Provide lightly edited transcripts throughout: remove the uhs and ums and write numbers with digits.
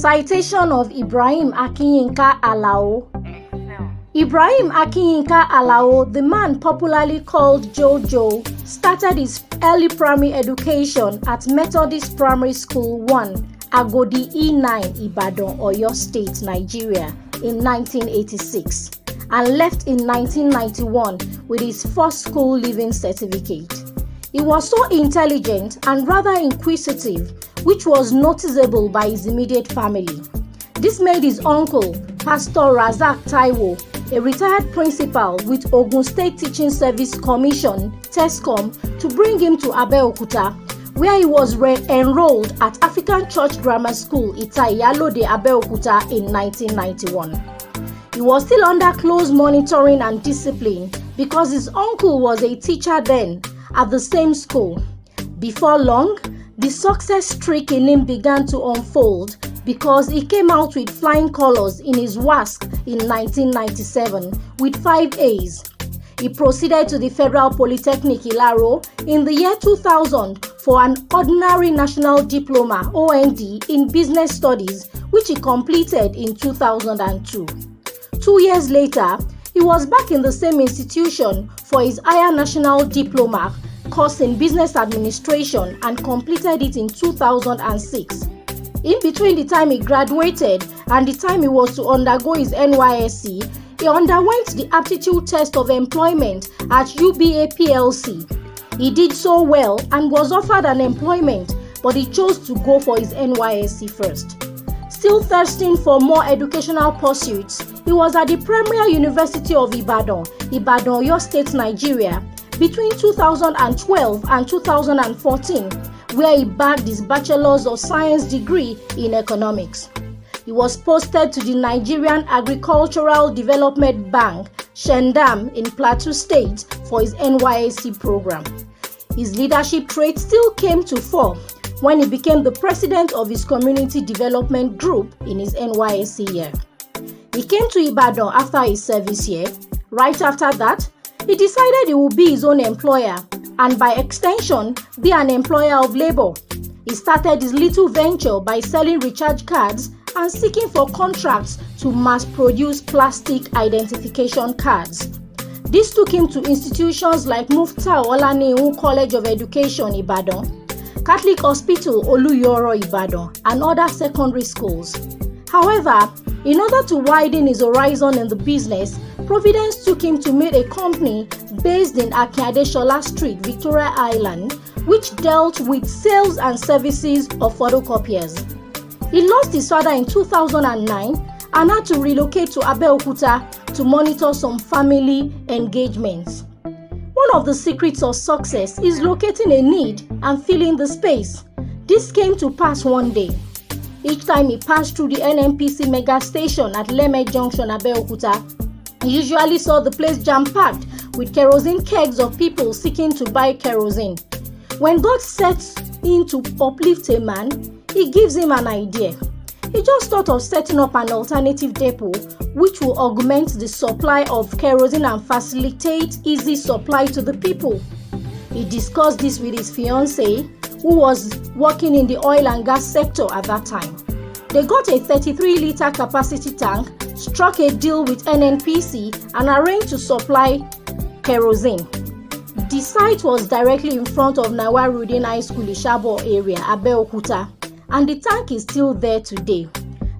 Citation of Ibrahim Akinyinka Alao. Ibrahim Akinyinka Alao, the man popularly called Jojo, started his early primary education at Methodist Primary School 1, Agodi E9, Ibadan, Oyo State, Nigeria, in 1986, and left in 1991 with his first school leaving certificate. He was so intelligent and rather inquisitive, which was noticeable by his immediate family. This made his uncle, Pastor Razak Taiwo, a retired principal with Ogun State Teaching Service Commission, TESCOM, to bring him to Abeokuta, where he was enrolled at African Church Grammar School, Itayalode, Abeokuta in 1991. He was still under close monitoring and discipline because his uncle was a teacher then at the same school. Before long, the success streak in him began to unfold because he came out with flying colors in his WASC in 1997 with 5 A's. He proceeded to the Federal Polytechnic Alao in the year 2000 for an ordinary national diploma (OND) in business studies, which he completed in 2002. 2 years later, he was back in the same institution for his higher national diploma course in business administration and completed it in 2006. In between the time he graduated and the time he was to undergo his NYSC, he underwent the aptitude test of employment at UBA PLC. He did so well and was offered an employment, but he chose to go for his NYSC first. Still thirsting for more educational pursuits, he was at the Premier University of Ibadan, Oyo State, Nigeria, between 2012 and 2014, where he bagged his Bachelor's of Science degree in economics. He was posted to the Nigerian Agricultural Development Bank, Shendam, in Plateau State for his NYSC program. His leadership traits still came to fore when he became the president of his community development group in his NYSC year. He came to Ibadan after his service year. Right after that, he decided he would be his own employer and by extension be an employer of labor. He started his little venture by selling recharge cards and seeking for contracts to mass produce plastic identification cards. This took him to institutions like Mufta Olanehu College of Education, Ibadan, Catholic Hospital Oluyoro, Ibadan, and other secondary schools. However, in order to widen his horizon in the business, Providence took him to meet a company based in Akinyinka Street, Victoria Island, which dealt with sales and services of photocopiers. He lost his father in 2009 and had to relocate to Abeokuta to monitor some family engagements. One of the secrets of success is locating a need and filling the space. This came to pass one day. Each time he passed through the NNPC mega station at Leme Junction, Abeokuta, he usually saw the place jam-packed with kerosene kegs of people seeking to buy kerosene. When God sets in to uplift a man, he gives him an idea. He just thought of setting up an alternative depot which will augment the supply of kerosene and facilitate easy supply to the people. He discussed this with his fiancée, who was working in the oil and gas sector at that time. They got a 33-liter capacity tank, struck a deal with NNPC, and arranged to supply kerosene. The site was directly in front of Nawarudin High School, Ishabo area, Abeokuta, and the tank is still there today.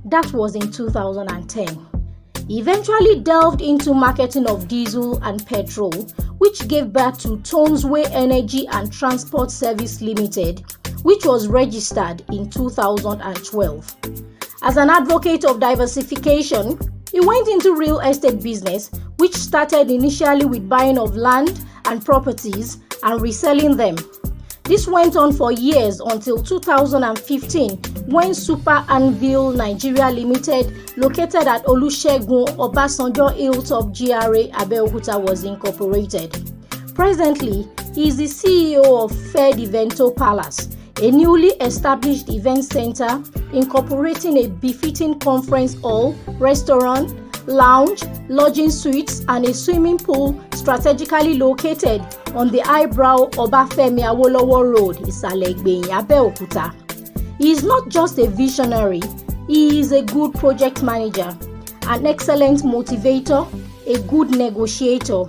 That was in 2010. He eventually delved into marketing of diesel and petrol, which gave birth to Tonesway Energy and Transport Service Limited, which was registered in 2012. As an advocate of diversification, he went into real estate business, which started initially with buying of land and properties and reselling them. This went on for years until 2015 when Super Anvil Nigeria Limited, located at Olusegun Obasanjo Hilltop GRA, Abeokuta, was incorporated. Presently, he is the CEO of Evento Palace, a newly established event center incorporating a befitting conference hall, restaurant, lounge, lodging suites, and a swimming pool strategically located on the highbrow Obafemi Awolowo Road, Isale Igbeyin, Abeokuta. He is not just a visionary, He is a good project manager, an excellent motivator, a good negotiator,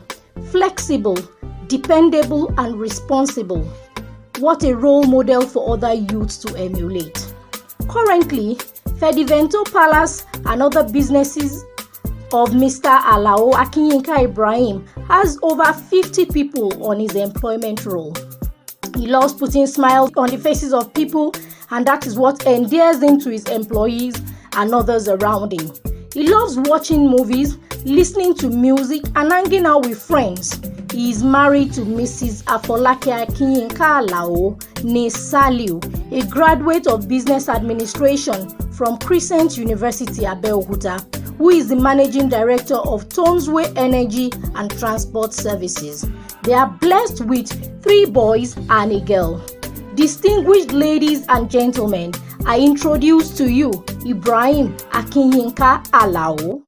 flexible, dependable, and responsible. What a role model for other youths to emulate. Currently, Evento Palace and other businesses of Mr. Alao Akinyinka Ibrahim has over 50 people on his employment roll. He loves putting smiles on the faces of people, and that is what endears him to his employees and others around him. He loves watching movies, listening to music, and hanging out with friends. He is married to Mrs. Afolake Akinyinka Alao Saliu, a graduate of business administration from Crescent University, Abeokuta, who is the managing director of Tonesway Energy and Transport Services. They are blessed with 3 boys and a girl. Distinguished ladies and gentlemen, I introduce to you Ibrahim Akinyinka Alao.